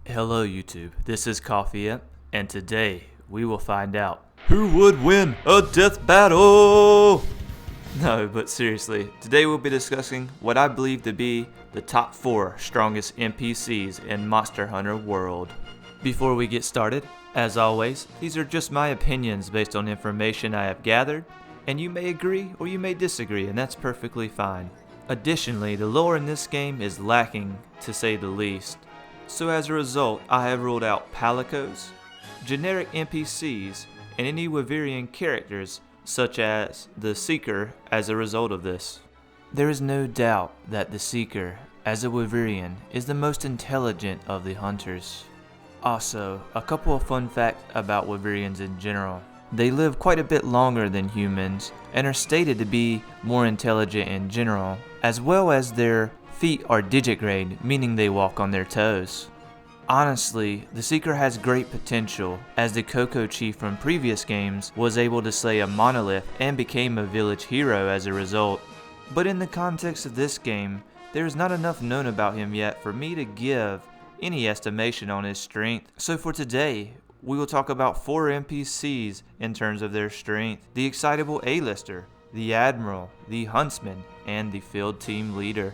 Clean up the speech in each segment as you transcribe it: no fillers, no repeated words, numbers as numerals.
Hello YouTube, this is Coffee Imp, and today we will find out who would win a death battle! No, but seriously, today we'll be discussing what I believe to be the top 4 strongest NPCs in Monster Hunter World. Before we get started, as always, these are just my opinions based on information I have gathered, and you may agree or you may disagree, and that's perfectly fine. Additionally, the lore in this game is lacking, to say the least. So as a result, I have ruled out palicos, generic NPCs, and any Wyverian characters such as the Seeker as a result of this. There is no doubt that the Seeker, as a Wyverian, is the most intelligent of the hunters. Also, a couple of fun facts about Wyverians in general. They live quite a bit longer than humans and are stated to be more intelligent in general, as well as their feet are digigrade, meaning they walk on their toes. Honestly, the Seeker has great potential, as the Coco Chief from previous games was able to slay a monolith and became a village hero as a result. But in the context of this game, there is not enough known about him yet for me to give any estimation on his strength. So for today, we will talk about 4 NPCs in terms of their strength: the Excitable A-lister, the Admiral, the Huntsman, and the Field Team Leader.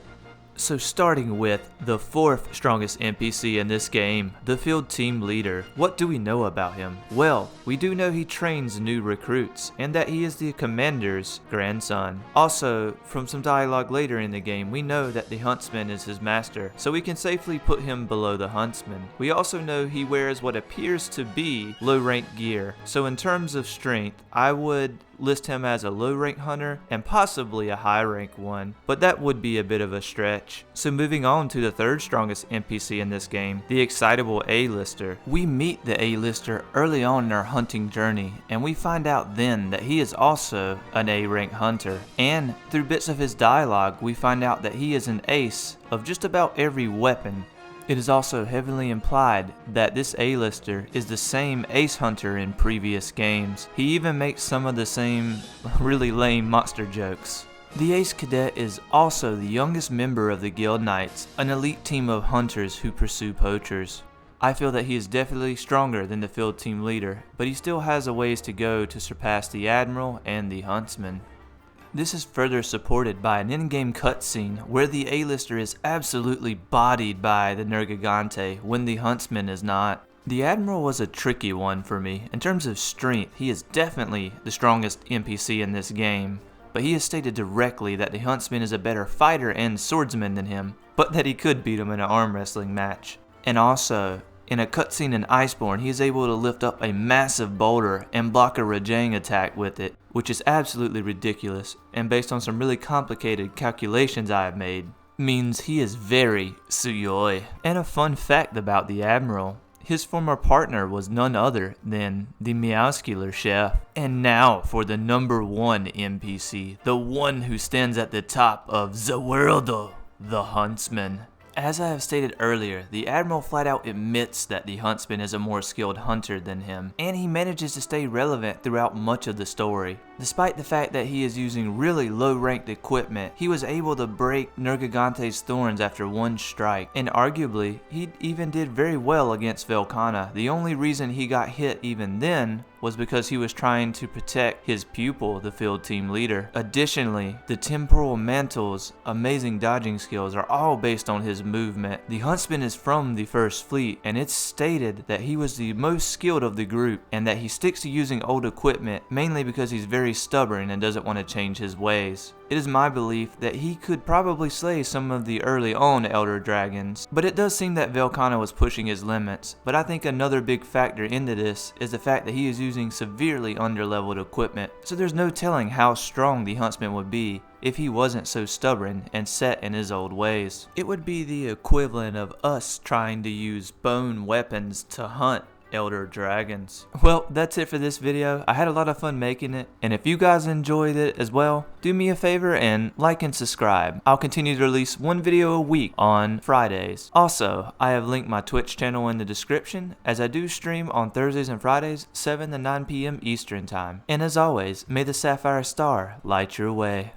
So starting with the 4th strongest NPC in this game, the Field Team Leader. What do we know about him? Well, we do know he trains new recruits, and that he is the commander's grandson. Also, from some dialogue later in the game, we know that the Huntsman is his master, so we can safely put him below the Huntsman. We also know he wears what appears to be low rank gear, so in terms of strength, I would list him as a low rank hunter and possibly a high rank one, but that would be a bit of a stretch. So moving on to the 3rd strongest NPC in this game, the Excitable A-lister. We meet the A-lister early on in our hunting journey, and we find out then that he is also an A rank hunter, and through bits of his dialogue we find out that he is an ace of just about every weapon. It is also heavily implied that this A-lister is the same ace hunter in previous games. He even makes some of the same really lame monster jokes. The Ace Cadet is also the youngest member of the Guild Knights, an elite team of hunters who pursue poachers. I feel that he is definitely stronger than the Field Team Leader, but he still has a ways to go to surpass the Admiral and the Huntsman. This is further supported by an in-game cutscene where the A-lister is absolutely bodied by the Nergigante when the Huntsman is not. The Admiral was a tricky one for me. In terms of strength, he is definitely the strongest NPC in this game, but he has stated directly that the Huntsman is a better fighter and swordsman than him, but that he could beat him in an arm wrestling match. And also, in a cutscene in Iceborne, he is able to lift up a massive boulder and block a Rajang attack with it, which is absolutely ridiculous, and based on some really complicated calculations I have made, means he is very suyoi. And a fun fact about the Admiral: his former partner was none other than the Meowscular Chef. And now for the number 1 NPC, the one who stands at the top of the world, the Huntsman. As I have stated earlier, the Admiral flat out admits that the Huntsman is a more skilled hunter than him, and he manages to stay relevant throughout much of the story. Despite the fact that he is using really low ranked equipment, he was able to break Nergigante's thorns after one strike, and arguably, he even did very well against Velkhana. The only reason he got hit even then was because he was trying to protect his pupil, the Field Team Leader. Additionally, the Temporal Mantle's amazing dodging skills are all based on his movement. The Huntsman is from the First Fleet, and it's stated that he was the most skilled of the group, and that he sticks to using old equipment mainly because he's very stubborn and doesn't want to change his ways. It is my belief that he could probably slay some of the early on Elder Dragons, but it does seem that Velkhana was pushing his limits. But I think another big factor into this is the fact that he is using severely underleveled equipment, so there's no telling how strong the Huntsman would be if he wasn't so stubborn and set in his old ways. It would be the equivalent of us trying to use bone weapons to hunt Elder Dragons. Well, that's it for this video. I had a lot of fun making it, and if you guys enjoyed it as well, do me a favor and like and subscribe. I'll continue to release 1 video a week on Fridays. Also, I have linked my Twitch channel in the description, as I do stream on Thursdays and Fridays, 7 to 9 p.m. Eastern Time. And as always, may the Sapphire Star light your way.